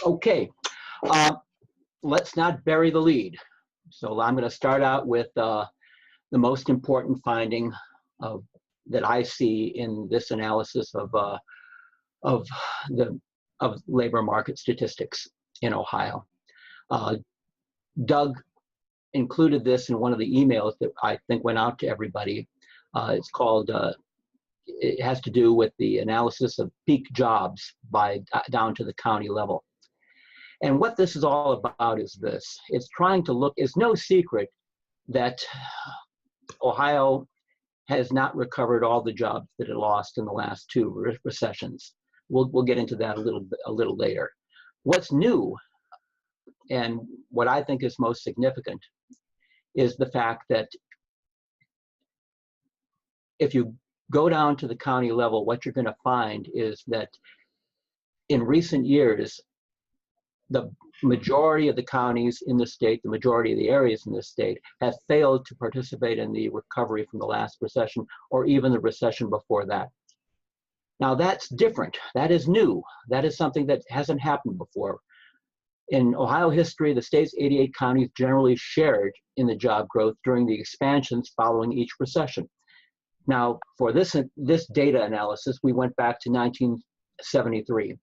Okay, let's not bury the lead. So I'm going to start out with the most important finding that I see in this analysis of labor market statistics in Ohio. Doug included this in one of the emails that I think went out to everybody. It's called, it has to do with the analysis of peak jobs down to the county level. And what this is all about is this. It's trying to look, it's no secret that Ohio has not recovered all the jobs that it lost in the last two recessions. We'll get into that a little later. What's new, and what I think is most significant, is the fact that if you go down to the county level, what you're going to find is that in recent years, the majority of the counties in the state, the majority of the areas in the state, have failed to participate in the recovery from the last recession or even the recession before that. Now that's different. That is new. That is something that hasn't happened before. In Ohio history, the state's 88 counties generally shared in the job growth during the expansions following each recession. Now, for this data analysis, we went back to 1973.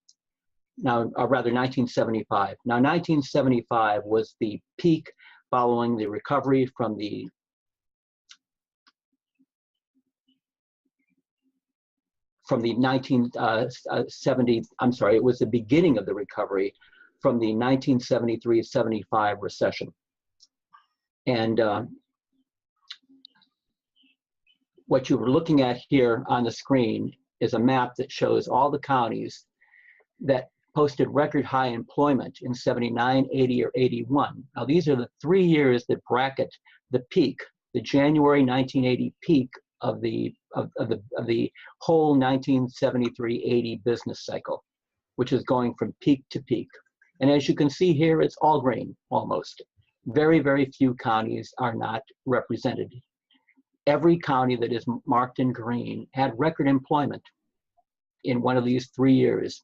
Now, or rather 1975. Now, 1975 was the peak following the recovery from the it was the beginning of the recovery from the 1973-75 recession. And what you were looking at here on the screen is a map that shows all the counties that posted record high employment in 79, 80, or 81. Now these are the 3 years that bracket the peak, the January 1980 peak of the whole 1973-80 business cycle, which is going from peak to peak. And as you can see here, it's all green almost. Very, very few counties are not represented. Every county that is marked in green had record employment in one of these 3 years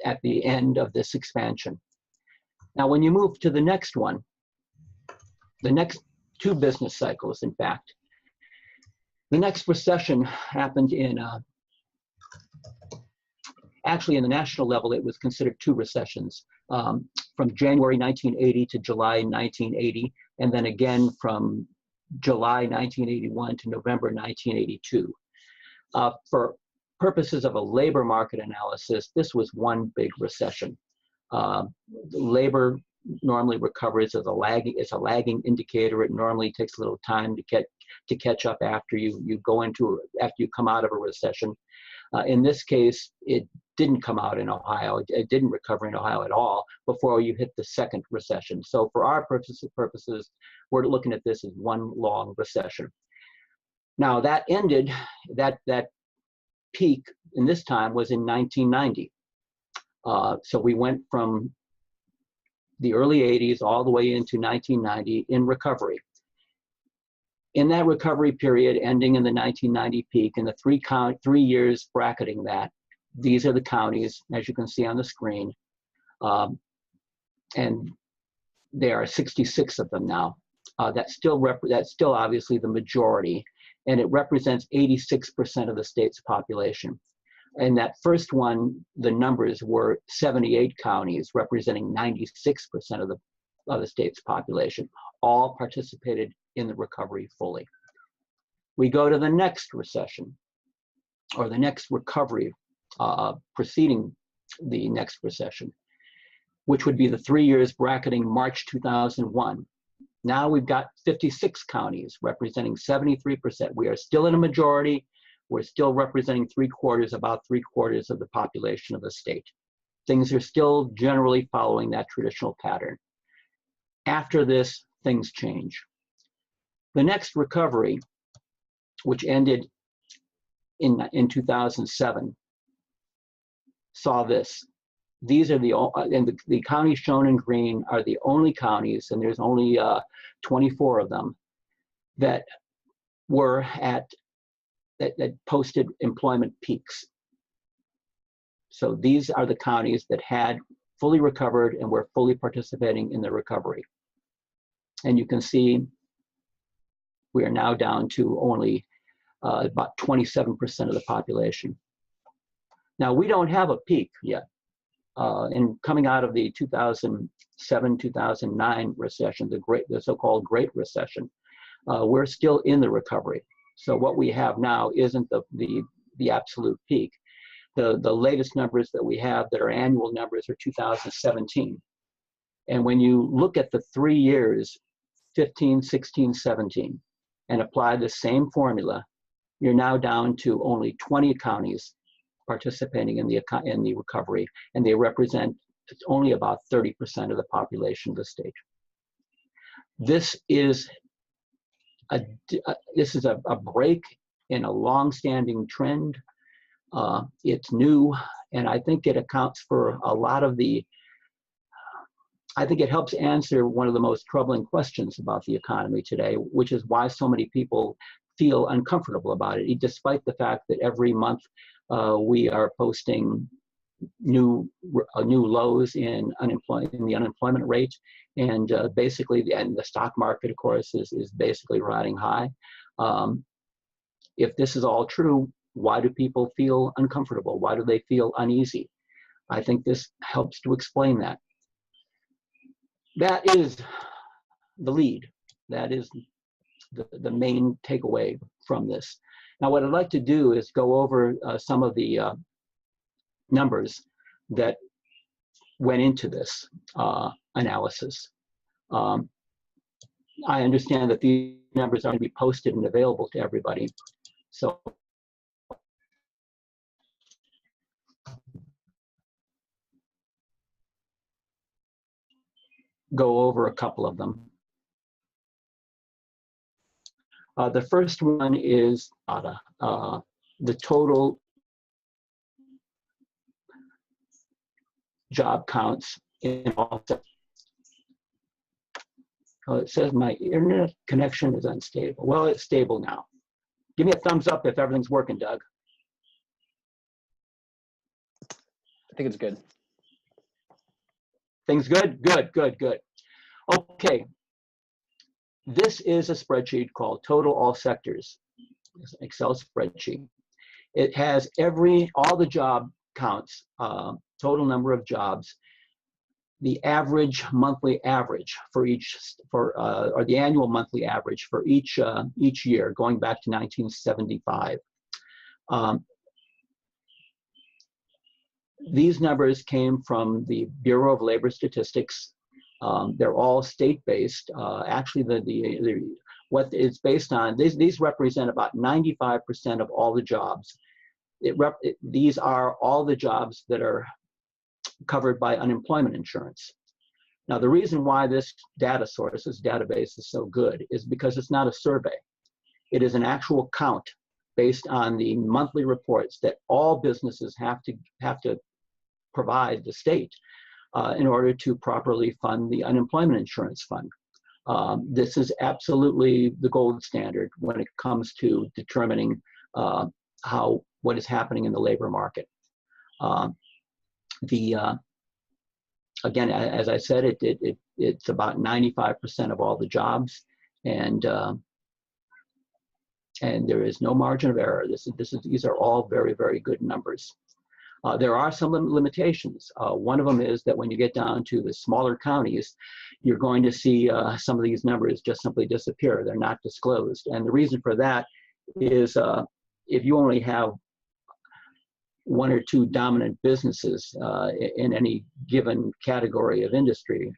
at the end of this expansion. Now, when you move to the next one, the next two business cycles, in fact, the next recession happened in, actually in the national level, it was considered two recessions, from January 1980 to July 1980, and then again from July 1981 to November 1982. For purposes of a labor market analysis, this was one big recession. Labor normally recovers as a lagging indicator. It normally takes a little time to catch up after you come out of a recession. In this case, it didn't come out in Ohio. It didn't recover in Ohio at all before you hit the second recession. So for our purposes, we're looking at this as one long recession. Now that ended, that peak in this time was in 1990. So we went from the early 80s all the way into 1990 in recovery. In that recovery period, ending in the 1990 peak, and the 3 years bracketing that, these are the counties, as you can see on the screen, and there are 66 of them now. That's still obviously the majority, and it represents 86% of the state's population. And that first one, the numbers were 78 counties, representing 96% of the state's population, all participated in the recovery fully. We go to the next recession, or the next recovery preceding the next recession, which would be the 3 years bracketing March 2001. Now we've got 56 counties representing 73%. We are still in a majority. We're still representing about three quarters of the population of the state. Things are still generally following that traditional pattern. After this, things change. The next recovery, which ended in 2007, saw this. These are the counties shown in green are the only counties, and there's only 24 of them, that were that posted employment peaks. So these are the counties that had fully recovered, and we're fully participating in the recovery. And you can see we are now down to only about 27% of the population. Now, we don't have a peak yet. And coming out of the 2007-2009 recession, the so-called Great Recession, we're still in the recovery. So what we have now isn't the absolute peak. The latest numbers that we have that are annual numbers are 2017. And when you look at the 3 years, 15, 16, 17, and apply the same formula, you're now down to only 20 counties participating in the recovery, and they represent only about 30% of the population of the state. This is a break in a long-standing trend. It's new, and I think it accounts for a lot of I think it helps answer one of the most troubling questions about the economy today, which is why so many people feel uncomfortable about it, despite the fact that every month we are posting new lows in the unemployment rate, and basically, and the stock market, of course, is basically riding high. If this is all true, why do people feel uncomfortable? Why do they feel uneasy? I think this helps to explain that. That is the lead. That is the main takeaway from this. Now, what I'd like to do is go over some of the numbers that went into this analysis. I understand that these numbers are going to be posted and available to everybody. So go over a couple of them. The first one is the total job counts in all sectors. It says my internet connection is unstable. Well, it's stable now. Give me a thumbs up if everything's working, Doug. I think it's good. Things good? Good, good, good. Okay. This is a spreadsheet called Total All Sectors. It's an Excel spreadsheet. It has all the job counts, total number of jobs, the average monthly average or the annual monthly average for each year, going back to 1975. These numbers came from the Bureau of Labor Statistics. They're all state-based. Actually, what it's based on, these represent about 95% of all the jobs. These are all the jobs that are covered by unemployment insurance. Now, the reason why this database is so good is because it's not a survey. It is an actual count based on the monthly reports that all businesses have to provide the state in order to properly fund the unemployment insurance fund. This is absolutely the gold standard when it comes to determining what is happening in the labor market. Again, as I said, it's about 95% of all the jobs, and there is no margin of error. These are all very, very good numbers. There are some limitations. One of them is that when you get down to the smaller counties, you're going to see some of these numbers just simply disappear. They're not disclosed. And the reason for that is if you only have one or two dominant businesses in any given category of industry,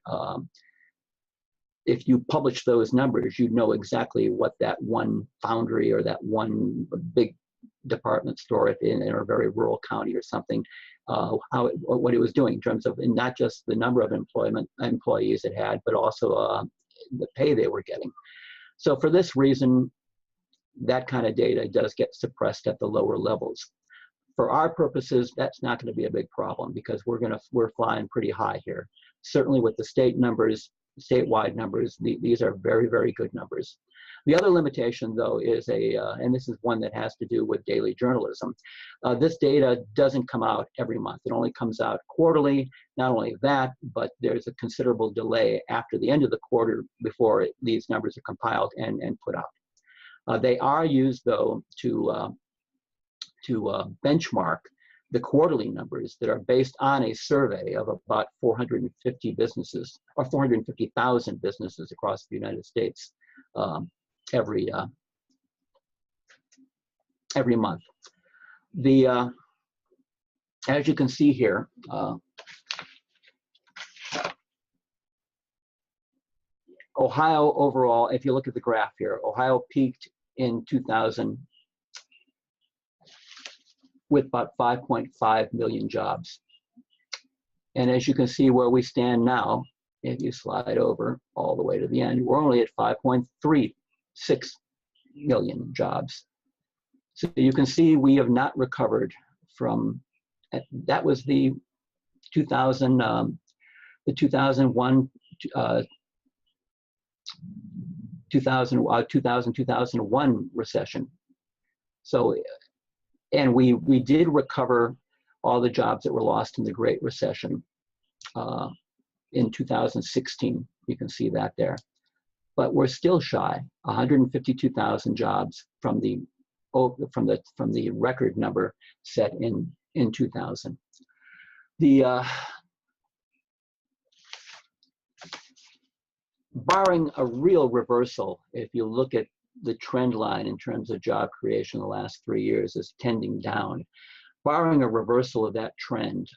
if you publish those numbers, you know exactly what that one foundry or that one big department store in a very rural county or something, what it was doing in terms of not just the number of employees it had, but also the pay they were getting. So for this reason, that kind of data does get suppressed at the lower levels. For our purposes, that's not going to be a big problem because we're flying pretty high here. Certainly with the state numbers, statewide numbers, these are very, very good numbers. The other limitation, though, is and this is one that has to do with daily journalism. This data doesn't come out every month. It only comes out quarterly. Not only that, but there's a considerable delay after the end of the quarter before these numbers are compiled and put out. They are used, though, to benchmark the quarterly numbers that are based on a survey of about 450 businesses, or 450,000 businesses across the United States every month. As you can see here, Ohio overall, if you look at the graph here, Ohio peaked in 2000 with about 5.5 million jobs. And as you can see where we stand now, if you slide over all the way to the end, we're only at 5.36 million jobs. So you can see we have not recovered from, that was the 2001 recession. So, and we did recover all the jobs that were lost in the Great Recession in 2016. You can see that there. But we're still shy, 152,000 jobs from the record number set in 2000. Barring a real reversal, if you look at the trend line in terms of job creation in the last 3 years is tending down. Barring a reversal of that trend,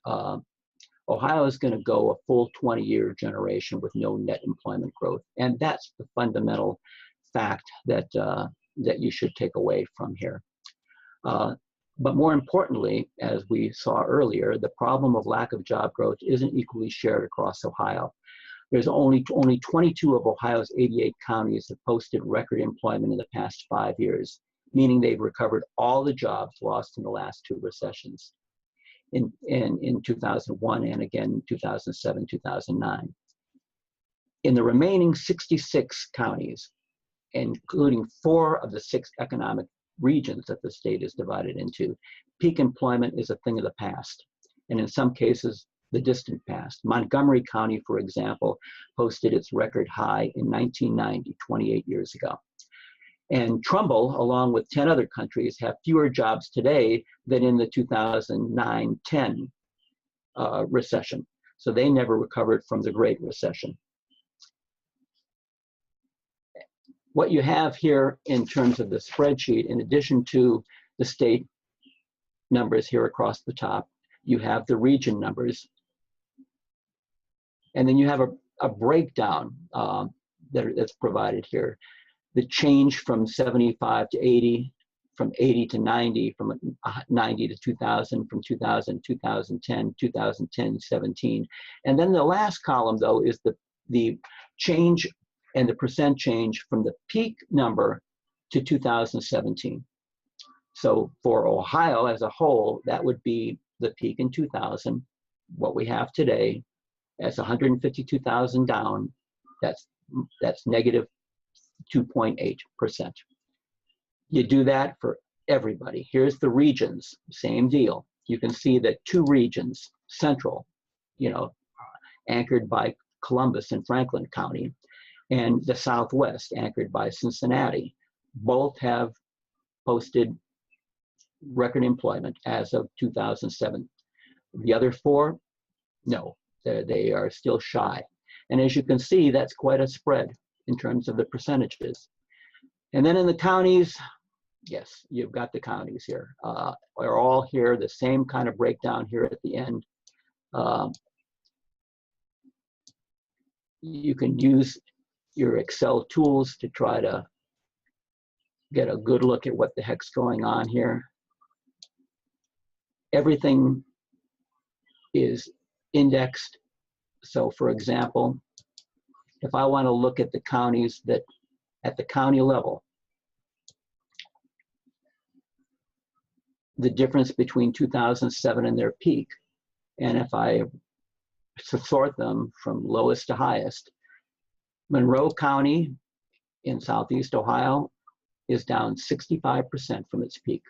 Ohio is going to go a full 20-year generation with no net employment growth. And that's the fundamental fact that you should take away from here. But more importantly, as we saw earlier, the problem of lack of job growth isn't equally shared across Ohio. There's only 22 of Ohio's 88 counties have posted record employment in the past 5 years, meaning they've recovered all the jobs lost in the last 2 recessions, in 2001 and again in 2007, 2009. In the remaining 66 counties, including 4 of the 6 economic regions that the state is divided into, peak employment is a thing of the past, and in some cases, the distant past. Montgomery County, for example, posted its record high in 1990, 28 years ago. And Trumbull, along with 10 other countries, have fewer jobs today than in the 2009-10 recession. So they never recovered from the Great Recession. What you have here in terms of the spreadsheet, in addition to the state numbers here across the top, you have the region numbers. And then you have a breakdown that's provided here. The change from 75 to 80, from 80 to 90, from 90 to 2000, from 2000, 2010, 2010, 17. And then the last column, though, is the change and the percent change from the peak number to 2017. So for Ohio as a whole, that would be the peak in 2000. What we have today, that's 152,000 down. That's negative 2.8%. You do that for everybody. Here's the regions, same deal. You can see that 2 regions, central, anchored by Columbus and Franklin County, and the Southwest, anchored by Cincinnati, both have posted record employment as of 2007. The other 4, no, they are still shy. And as you can see, that's quite a spread in terms of the percentages. And then in the counties, yes, you've got the counties here. They're all here, the same kind of breakdown here at the end. You can use your Excel tools to try to get a good look at what the heck's going on here. Everything is indexed. So for example, if I want to look at the counties that at the county level, the difference between 2007 and their peak, and if I sort them from lowest to highest, Monroe County in Southeast Ohio is down 65% from its peak.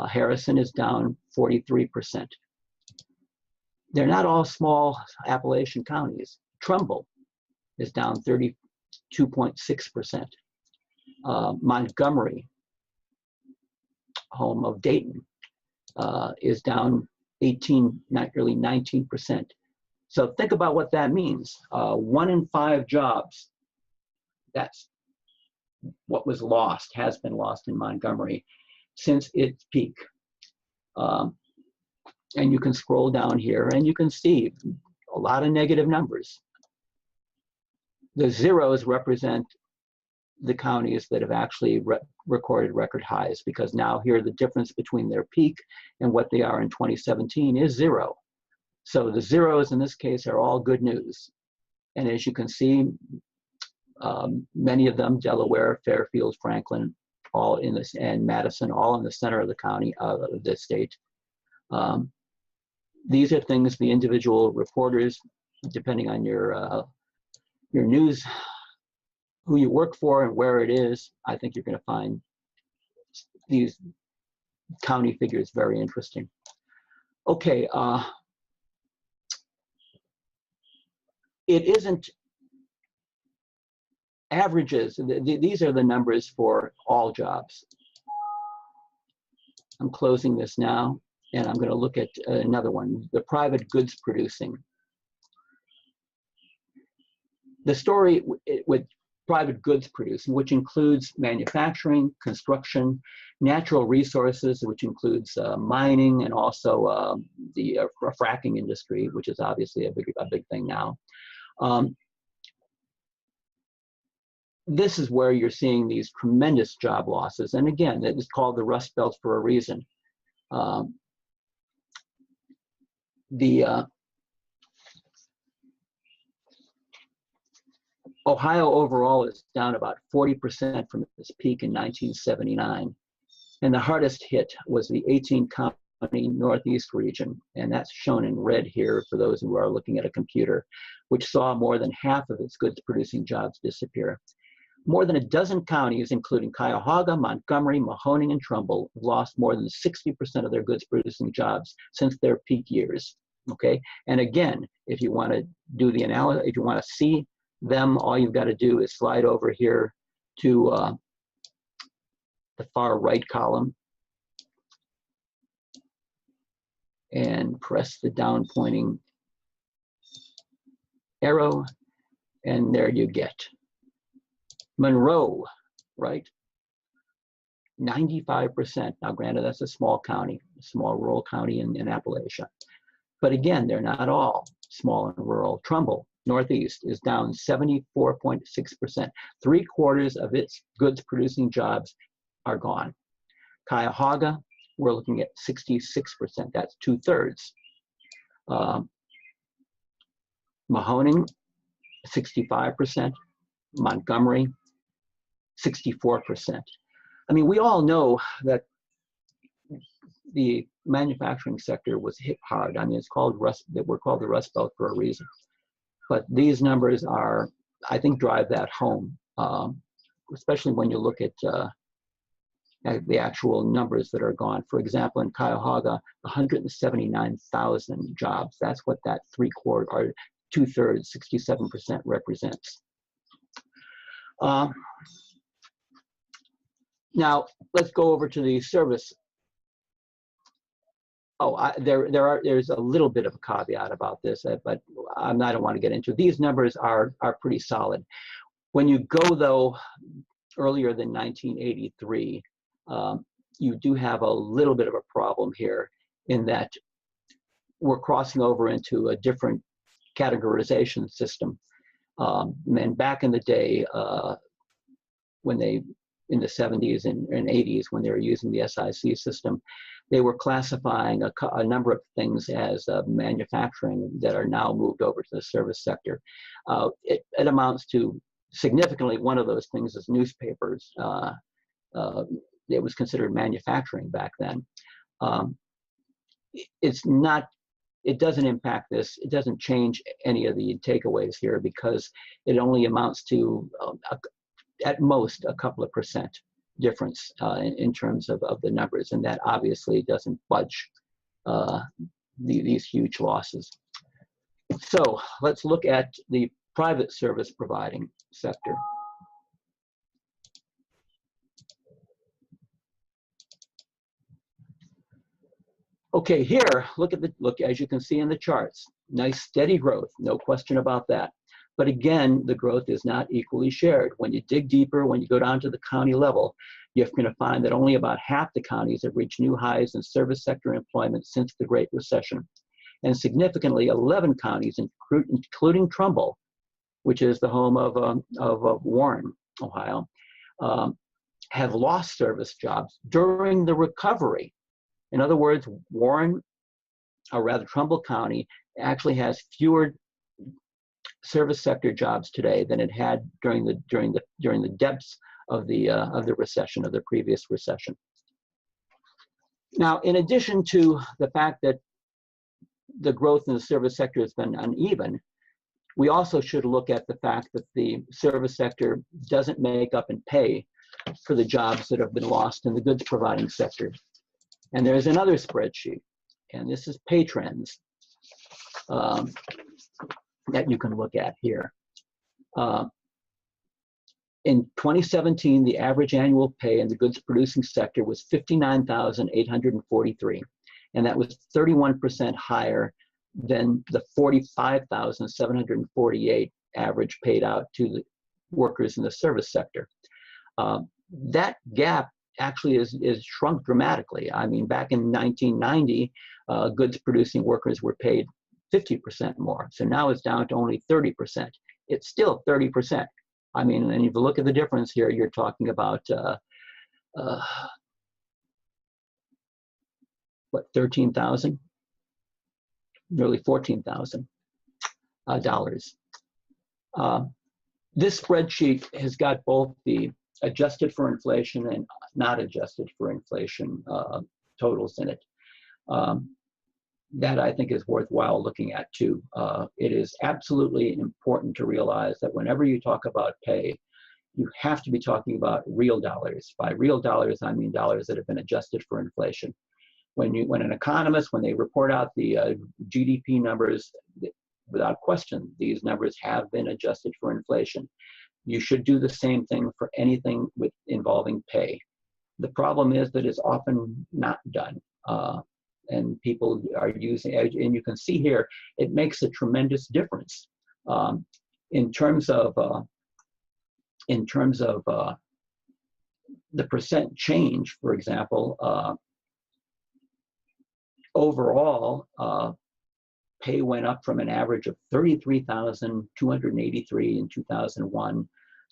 Harrison is down 43%. They're not all small Appalachian counties. Trumbull is down 32.6%. Montgomery, home of Dayton, is down nearly 19%. So think about what that means. 1 in 5 jobs, that's what was lost, has been lost in Montgomery since its peak. And you can scroll down here and you can see a lot of negative numbers. The zeros represent the counties that have actually recorded record highs, because now here the difference between their peak and what they are in 2017 is 0. So the zeros in this case are all good news. And as you can see, many of them, Delaware, Fairfield, Franklin, all in this, and Madison, all in the center of the county, of the state. These are things the individual reporters, depending on your news, who you work for and where it is, I think you're going to find these county figures very interesting. Okay, it isn't averages. These are the numbers for all jobs. I'm closing this now, and I'm going to look at another one, the private goods producing. The story with private goods producing, which includes manufacturing, construction, natural resources, which includes mining, and also the fracking industry, which is obviously a big thing now. This is where you're seeing these tremendous job losses. And again, it is called the Rust Belt for a reason. Ohio overall is down about 40% from its peak in 1979. And the hardest hit was the 18-county Northeast region. And that's shown in red here for those who are looking at a computer, which saw more than half of its goods-producing jobs disappear. More than a dozen counties, including Cuyahoga, Montgomery, Mahoning, and Trumbull, have lost more than 60% of their goods-producing jobs since their peak years. Okay, and again, if you want to do the analysis, if you want to see them, all you've got to do is slide over here to the far right column and press the down pointing arrow, and there you get Monroe, right? 95%. Now, granted, that's a small county, a small rural county in Appalachia. But again, they're not all small and rural. Trumbull, Northeast, is down 74.6%. 3/4 of its goods-producing jobs are gone. Cuyahoga, we're looking at 66%. That's 2/3. Mahoning, 65%. Montgomery, 64%. I mean, we all know that the manufacturing sector was hit hard. I mean, it's called we're called the Rust Belt for a reason. But these numbers are, I think, drive that home, especially when you look at the actual numbers that are gone. For example, in Cuyahoga, 179,000 jobs. That's what that 3/4 or 2/3, 67% represents. Now let's go over to the service. Oh, there's a little bit of a caveat about this, but I don't want to get into it. These numbers are pretty solid. When you go, though, earlier than 1983, you do have a little bit of a problem here in that we're crossing over into a different categorization system. And back in the day, when in the 70s and 80s, when they were using the SIC system, they were classifying a number of things as manufacturing that are now moved over to the service sector. It amounts to significantly, one of those things is newspapers. It was considered manufacturing back then. It doesn't impact this. It doesn't change any of the takeaways here because it only amounts to at most a couple of percent difference in terms of the numbers, and that obviously doesn't budge these huge losses. So let's look at the private service providing sector. Okay, here, look as you can see in the charts, nice steady growth, no question about that. But again, the growth is not equally shared. When you dig deeper, when you go down to the county level, you're going to find that only about half the counties have reached new highs in service sector employment since the Great Recession. And significantly, 11 counties, including Trumbull, which is the home of Warren, Ohio, have lost service jobs during the recovery. In other words, Warren, or rather Trumbull County, actually has fewer service sector jobs today than it had during the depths of the recession, of the previous recession. Now, in addition to the fact that the growth in the service sector has been uneven, we also should look at the fact that the service sector doesn't make up in pay for the jobs that have been lost in the goods providing sector. And there's another spreadsheet, and this is pay trends that you can look at here. In 2017, the average annual pay in the goods producing sector was $59,843, and that was 31% higher than the $45,748 average paid out to the workers in the service sector. That gap actually is shrunk dramatically. I mean, back in 1990, goods producing workers were paid 50% more. So now it's down to only 30%. It's still 30%. I mean, and if you look at the difference here, you're talking about what, 13,000, nearly $14,000 dollars. This spreadsheet has got both the adjusted for inflation and not adjusted for inflation totals in it. That I think is worthwhile looking at too. It is absolutely important to realize that whenever you talk about pay, you have to be talking about real dollars. By real dollars, I mean dollars that have been adjusted for inflation. When an economist, when they report out the GDP numbers, without question, these numbers have been adjusted for inflation. You should do the same thing for anything involving pay. The problem is that it's often not done. And people are using, and you can see here, it makes a tremendous difference in terms of the percent change. For example, overall, pay went up from an average of $33,283 in 2001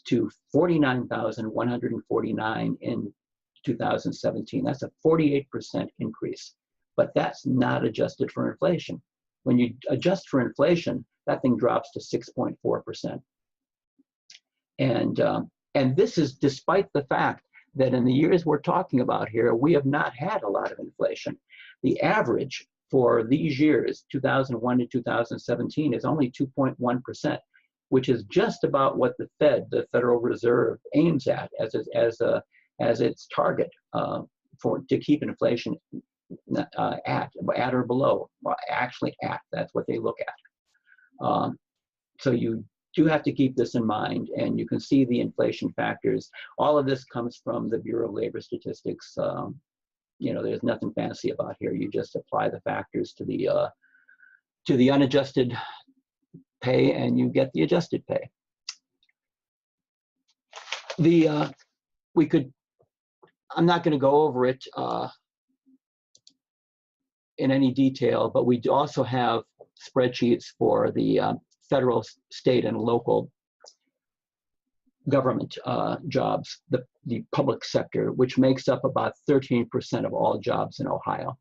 to $49,149 in 2017. That's a 48% increase. But that's not adjusted for inflation. When you adjust for inflation, that thing drops to 6.4%. And this is despite the fact that in the years we're talking about here, we have not had a lot of inflation. The average for these years, 2001 to 2017, is only 2.1%, which is just about what the Fed, the Federal Reserve, aims at as its target to keep inflation at or below. Well, actually at, that's what they look at. So you do have to keep this in mind, and you can see the inflation factors. All of this comes from the Bureau of Labor Statistics. You know, there's nothing fancy about here. You just apply the factors to the unadjusted pay, and you get the adjusted pay. I'm not going to go over it in any detail, but we do also have spreadsheets for the federal, state, and local government jobs, the public sector, which makes up about 13% of all jobs in Ohio.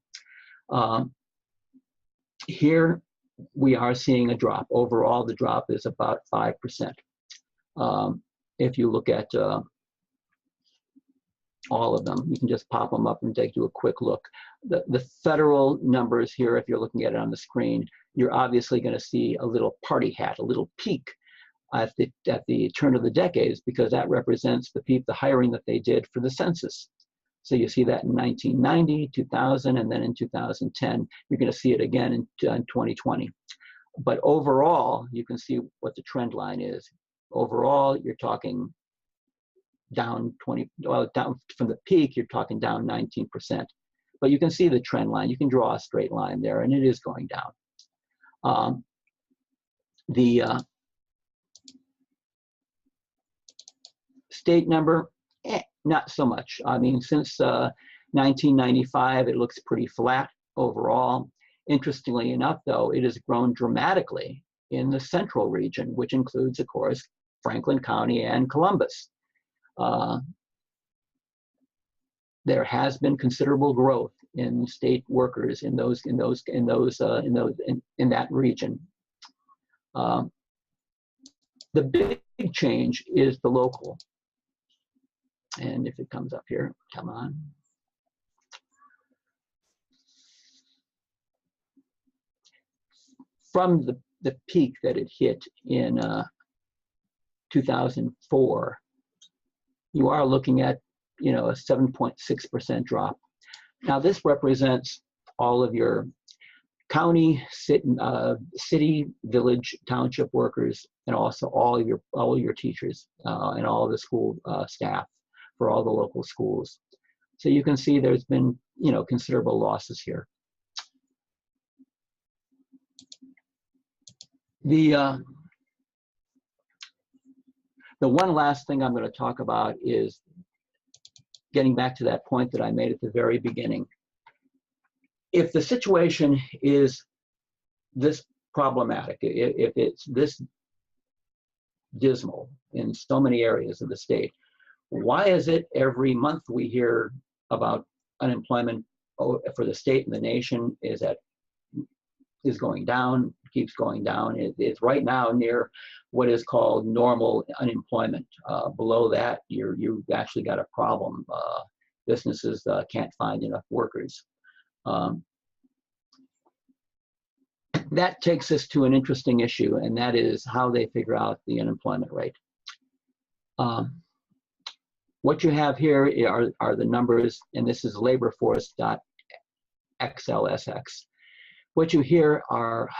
Here we are seeing a drop. Overall, the drop is about 5%. If you look at all of them, you can just pop them up and take a quick look. The federal numbers here, if you're looking at it on the screen, you're obviously going to see a little party hat, a little peak at the turn of the decades, because that represents the hiring that they did for the census. So you see that in 1990, 2000, and then in 2010. You're going to see it again in 2020. But overall, you can see what the trend line is. Overall, you're talking down down from the peak, you're talking down 19%. But you can see the trend line. You can draw a straight line there, and it is going down. The state number, not so much. I mean, since 1995, it looks pretty flat overall. Interestingly enough, though, it has grown dramatically in the central region, which includes, of course, Franklin County and Columbus. There has been considerable growth in state workers in that region. The big change is the local. And if it comes up here, come on. From the peak that it hit in 2004, you are looking at, a 7.6% drop. Now this represents all of your county, city, village, township workers, and also all of your teachers and all of the school staff for all the local schools. So you can see there's been, considerable losses here. The one last thing I'm going to talk about is getting back to that point that I made at the very beginning. If the situation is this problematic, if it's this dismal in so many areas of the state, why is it every month we hear about unemployment for the state and the nation is going down, keeps going down? It's right now near what is called normal unemployment. Below that, you've actually got a problem. Businesses can't find enough workers. That takes us to an interesting issue, and that is how they figure out the unemployment rate. What you have here are the numbers, and this is laborforce.xlsx. What you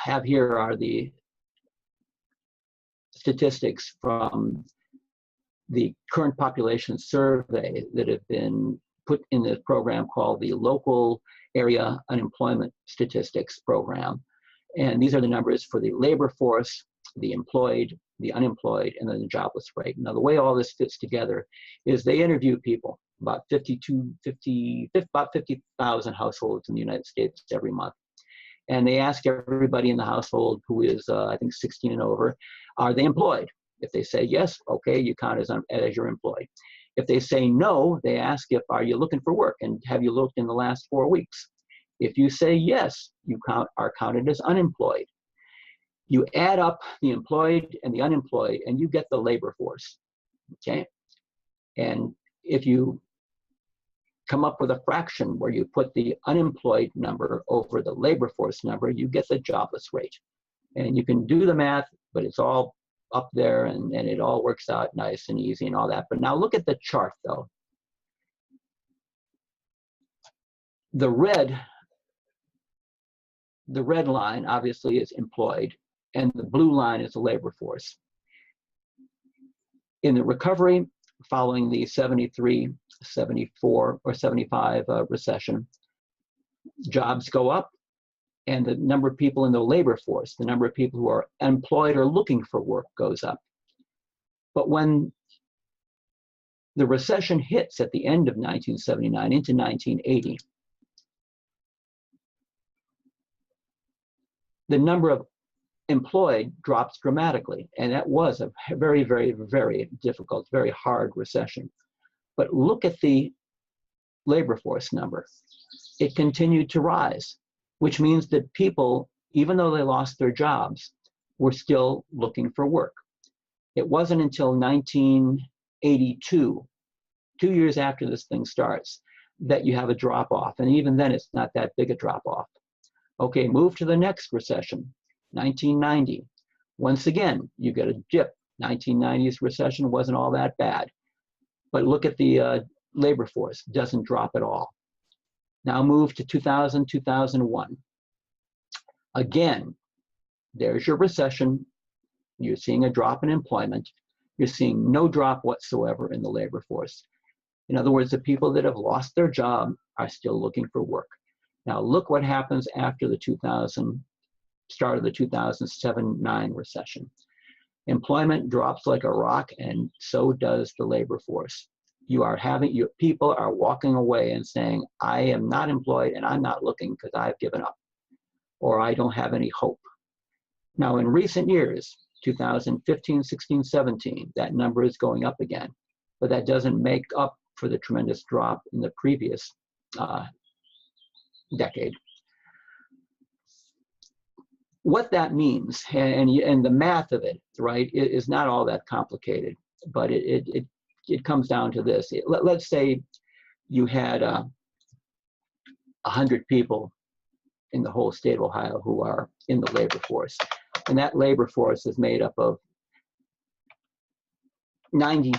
have here are the statistics from the current population survey that have been put in this program called the Local Area Unemployment Statistics Program. And these are the numbers for the labor force, the employed, the unemployed, and then the jobless rate. Now, the way all this fits together is they interview people, about 50,000 households in the United States every month. And they ask everybody in the household who is, I think, 16 and over, are they employed? If they say yes, okay, you count as you're employed. If they say no, they ask are you looking for work, and have you looked in the last 4 weeks? If you say yes, you are counted as unemployed. You add up the employed and the unemployed, and you get the labor force, okay? And if you come up with a fraction where you put the unemployed number over the labor force number, you get the jobless rate. And you can do the math, but it's all up there, and it all works out nice and easy and all that. But now look at the chart, though. The red line obviously is employed, and the blue line is the labor force. In the recovery following the 73, 74, or 75 recession, jobs go up, and the number of people in the labor force, the number of people who are employed or looking for work, goes up. But when the recession hits at the end of 1979 into 1980, the number of employed drops dramatically, and that was a very, very, very difficult, very hard recession. But look at the labor force number. It continued to rise, which means that people, even though they lost their jobs, were still looking for work. It wasn't until 1982, 2 years after this thing starts, that you have a drop off, and even then it's not that big a drop off. Okay, move to the next recession, 1990. Once again, you get a dip 1990s recession wasn't all that bad. But look at the labor force, doesn't drop at all. Now move to 2000, 2001. Again, there's your recession. You're seeing a drop in employment. You're seeing no drop whatsoever in the labor force. In other words, the people that have lost their job are still looking for work. Now look what happens after the start of the 2007-9 recession. Employment drops like a rock, and so does the labor force. People are walking away and saying, I am not employed and I'm not looking because I've given up, or I don't have any hope. Now in recent years, 2015, 16, 17, that number is going up again, but that doesn't make up for the tremendous drop in the previous decade. What that means, and the math of it, right, is not all that complicated, but it comes down to this. Let's say you had 100 people in the whole state of Ohio who are in the labor force, and that labor force is made up of 90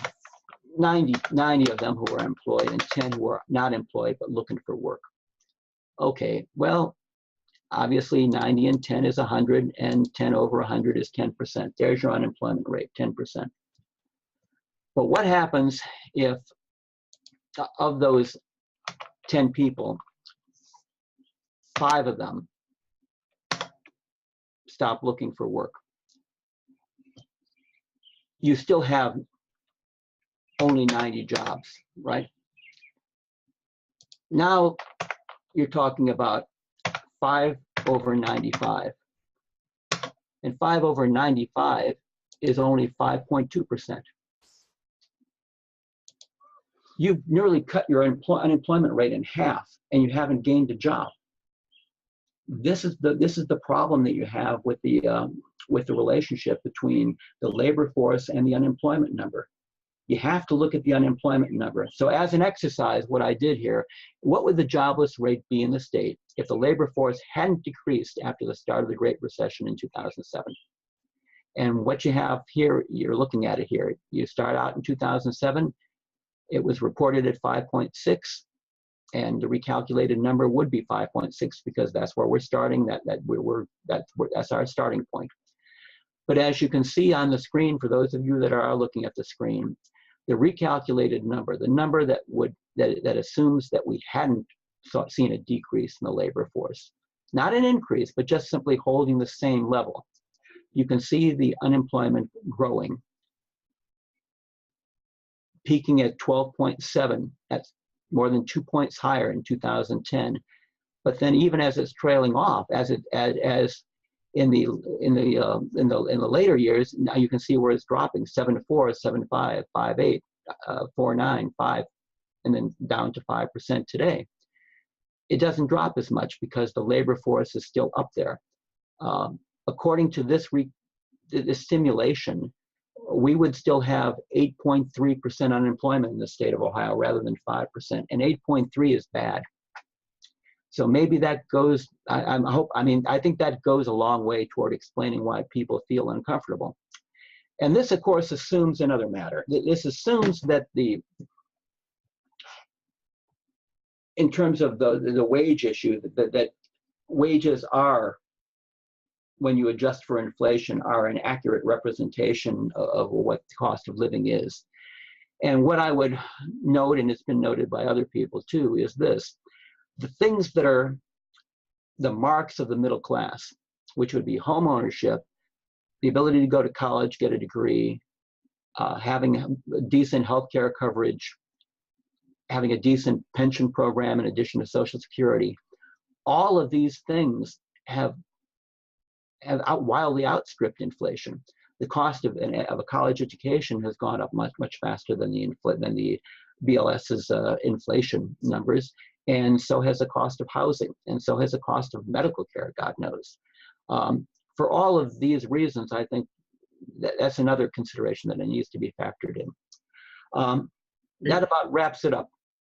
of them who are employed and 10 who are not employed but looking for work. Okay, well, obviously 90 and 10 is 100, and 10 over 100 is 10%. There's your unemployment rate, 10%. But what happens if of those 10 people, 5 of them stop looking for work? You still have only 90 jobs, right? Now you're talking about 5 over 95. And 5 over 95 is only 5.2%. You've nearly cut your unemployment rate in half, and you haven't gained a job. This is the problem that you have with the relationship between the labor force and the unemployment number. You have to look at the unemployment number. So as an exercise, what I did here, what would the jobless rate be in the state if the labor force hadn't decreased after the start of the Great Recession in 2007? And what you have here, you're looking at it here. You start out in 2007, it was reported at 5.6, and the recalculated number would be 5.6 because that's where we're starting. That's our starting point. But as you can see on the screen, for those of you that are looking at the screen, the recalculated number, the number that assumes that we hadn't seen a decrease in the labor force, not an increase, but just simply holding the same level. You can see the unemployment growing, peaking at 12.7. That's more than 2 points higher in 2010. But then, even as it's trailing off, as in the later years, now you can see where it's dropping: 7.4, 7.5, 5.8, 4.9, 5, and then down to 5% today. It doesn't drop as much because the labor force is still up there. According to this simulation, we would still have 8.3% unemployment in the state of Ohio rather than 5%, and 8.3 is bad. So maybe that goes, I think that goes a long way toward explaining why people feel uncomfortable. And this, of course, assumes another matter. This assumes that in terms of the wage issue, that wages are, when you adjust for inflation, are an accurate representation of what the cost of living is. And what I would note, and it's been noted by other people too, is this: the things that are the marks of the middle class, which would be home ownership, the ability to go to college, get a degree, having decent healthcare coverage, having a decent pension program in addition to Social Security, all of these things have wildly outstripped inflation. The cost of a college education has gone up much faster than the BLS's inflation numbers, and so has the cost of housing, and so has the cost of medical care, God knows. For all of these reasons, I think that's another consideration that needs to be factored in. That about wraps it up.